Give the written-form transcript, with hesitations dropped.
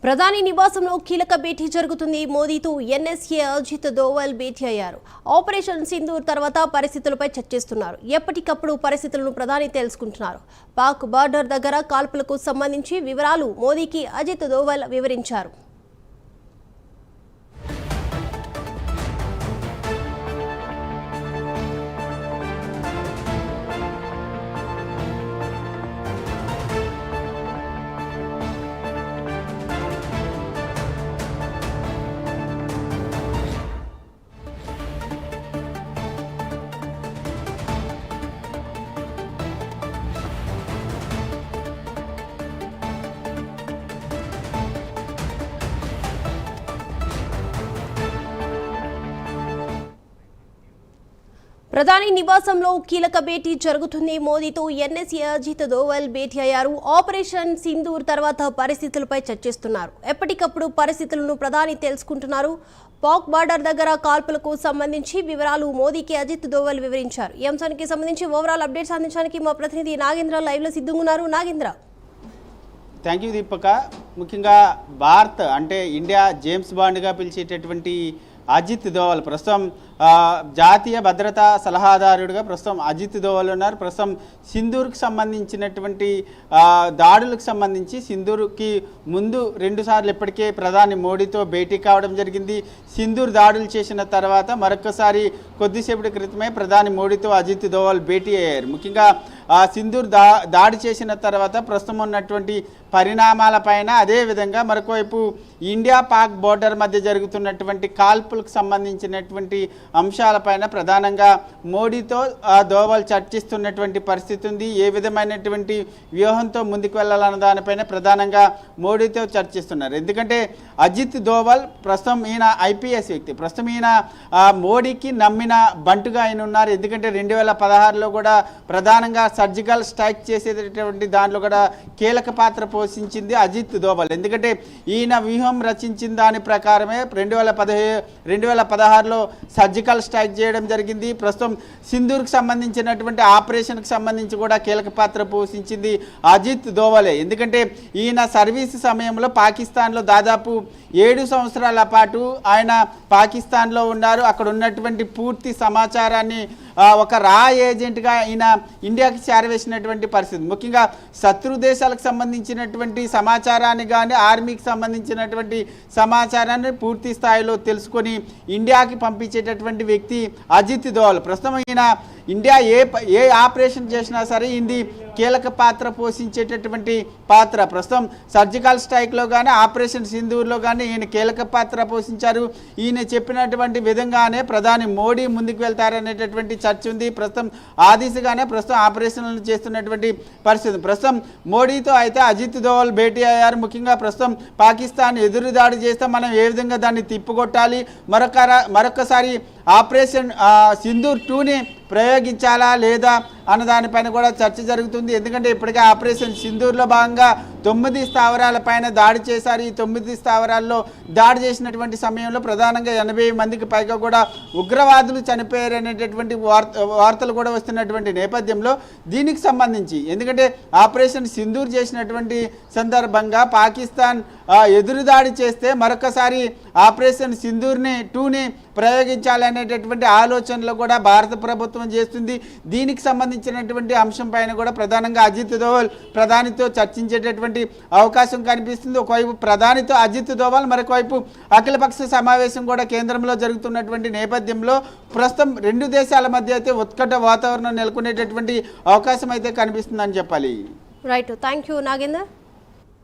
ప్రధాని నివాసంలో కీలక భేటీ జరుగుతుంది. మోదీతో ఎన్ఎస్ఏ అజిత్ దోవల్ భేటీ అయ్యారు. ఆపరేషన్ సింధూర్ తర్వాత పరిస్థితులపై చర్చిస్తున్నారు. ఎప్పటికప్పుడు పరిస్థితులను ప్రధాని తెలుసుకుంటున్నారు. పాక్ బార్డర్ దగ్గర కాల్పులకు సంబంధించి వివరాలు మోదీకి అజిత్ దోవల్ వివరించారు. ప్రధాని నివాసంలో కీలక భేటీ జరుగుతుంది. మోదీతో ఎన్ఎస్ఏ అజిత్ దోవల్ భేటీ అయ్యారు. ఆపరేషన్ సింధూర్ తర్వాత పరిస్థితులపై చర్చిస్తున్నారు. ఎప్పటికప్పుడు పరిస్థితులను ప్రధాని తెలుసుకుంటున్నారు. పాక్ బార్డర్ దగ్గర కాల్పులకు సంబంధించి వివరాలు మోదీకి అజిత్ దోవల్ వివరించారు. ఈ అంశానికి సంబంధించి ఓవరాల్ అప్డేట్స్ అందించడానికి మా ప్రతినిధి నాగేంద్ర లైవ్ లో సిద్ధంగా. Nagendra, thank you Deepak. ముఖ్యంగా భారత్ అంటే ఇండియా జేమ్స్ బాండ్గా పిలిచేటటువంటి అజిత్ దోవల్ ప్రస్తుతం జాతీయ భద్రతా సలహాదారుడిగా ప్రస్తుతం అజిత్ దోవల్ ఉన్నారు. ప్రస్తుతం సింధూర్కి సంబంధించినటువంటి దాడులకు సంబంధించి సింధూర్కి ముందు 2 సార్లు ఇప్పటికే ప్రధాని మోడీతో భేటీ కావడం జరిగింది. సింధూర్ దాడులు చేసిన తర్వాత మరొకసారి కొద్దిసేపటి క్రితమే ప్రధాని మోడీతో అజిత్ దోవల్ భేటీ అయ్యారు. ముఖ్యంగా సింధూర్ దాడి చేసిన తర్వాత ప్రస్తుతం ఉన్నటువంటి పరిణామాలపైన, అదేవిధంగా మరొకవైపు ఇండియా పాక్ బోర్డర్ మధ్య జరుగుతున్నటువంటి కాల్పులకు సంబంధించినటువంటి అంశాలపైన ప్రధానంగా మోడీతో దోవల్ చర్చిస్తున్నటువంటి పరిస్థితి ఉంది. ఏ విధమైనటువంటి వ్యూహంతో ముందుకు వెళ్ళాలన్న దానిపైన ప్రధానంగా మోడీతో చర్చిస్తున్నారు. ఎందుకంటే అజిత్ దోవల్ ప్రస్తుతం ఈయన ఐపీఎస్ వ్యక్తి. ప్రస్తుతం ఈయన మోడీకి నమ్మిన బంటుగా ఆయన ఉన్నారు. ఎందుకంటే 2016లో కూడా ప్రధానంగా సర్జికల్ స్ట్రైక్ చేసేటటువంటి దాంట్లో కూడా కీలక పాత్ర పోషించింది అజిత్ దోవల్. ఎందుకంటే ఈయన వ్యూహం రచించిన దాని ప్రకారమే 2016లో సర్జికల్ స్ట్రైక్ చేయడం జరిగింది. ప్రస్తుతం సింధూర్కి సంబంధించినటువంటి ఆపరేషన్కి సంబంధించి కూడా కీలక పాత్ర పోషించింది అజిత్ దోవలే. ఎందుకంటే ఈయన సర్వీస్ సమయంలో పాకిస్తాన్లో దాదాపు 7 సంవత్సరాల పాటు ఆయన పాకిస్తాన్లో ఉన్నారు. అక్కడ ఉన్నటువంటి పూర్తి సమాచారాన్ని ఒక రా ఏజెంట్గా ఈయన ఇండియాకి చేరవేసినటువంటి పరిస్థితి. ముఖ్యంగా శత్రు దేశాలకు సంబంధించినటువంటి సమాచారాన్ని కానీ ఆర్మీకి సంబంధించినటువంటి సమాచారాన్ని పూర్తి స్థాయిలో తెలుసుకొని ఇండియాకి పంపించేటటువంటి వ్యక్తి అజిత్ దోవల్. ప్రస్తుతం ఈయన ఇండియా ఏ ఆపరేషన్ చేసినా సరే ఇది కీలక పాత్ర పోషించేటటువంటి పాత్ర. ప్రస్తుతం సర్జికల్ స్ట్రైక్లో కానీ ఆపరేషన్ సింధూర్లో కానీ ఈయన కీలక పాత్ర పోషించారు. ఈయన చెప్పినటువంటి విధంగానే ప్రధాని మోడీ ముందుకు వెళ్తారనేటటువంటి చర్చ ఉంది. ప్రస్తుతం ఆ దిశగానే ప్రస్తుతం ఆపరేషన్లు చేస్తున్నటువంటి పరిస్థితి. ప్రస్తుతం మోడీతో అయితే అజిత్ దోవల్ భేటీ అయ్యారు. ముఖ్యంగా ప్రస్తుతం పాకిస్తాన్ ఎదురుదాడి చేస్తే మనం ఏ విధంగా దాన్ని తిప్పుకొట్టాలి, మరొకసారి ఆపరేషన్ సింధూర్ 2ని ప్రయోగించాలా లేదా అన్న దానిపైన కూడా చర్చ జరుగుతుంది. ఎందుకంటే ఇప్పటికే ఆపరేషన్ సింధూర్లో భాగంగా 9 స్థావరాలపైన దాడి చేశారు. ఈ 9 స్థావరాల్లో దాడి చేసినటువంటి సమయంలో ప్రధానంగా 80 మందికి పైగా కూడా ఉగ్రవాదులు చనిపోయారు అనేటటువంటి వార్తలు కూడా వస్తున్నటువంటి నేపథ్యంలో దీనికి సంబంధించి, ఎందుకంటే ఆపరేషన్ సింధూర్ చేసినటువంటి సందర్భంగా పాకిస్తాన్ ఎదురుదాడి చేస్తే మరొకసారి ఆపరేషన్ సింధూర్ని 2ని ప్రయోగించాలనేటటువంటి ఆలోచనలు కూడా భారత ప్రభుత్వం చేస్తుంది. దీనికి సంబంధించినటువంటి అంశం పైన కూడా ప్రధానంగా అజిత్ దోవల్ ప్రధానితో చర్చించేటటువంటి అవకాశం కనిపిస్తుంది. ఒకవైపు ప్రధానితో అజిత్ దోవల్, మరొకవైపు అఖిలపక్ష సమావేశం కూడా కేంద్రంలో జరుగుతున్నటువంటి నేపథ్యంలో ప్రస్తుతం 2 దేశాల మధ్య అయితే ఉత్కంఠ వాతావరణం నెలకొనేటటువంటి అవకాశం అయితే కనిపిస్తుందని చెప్పాలి. Right, thank you Nagender.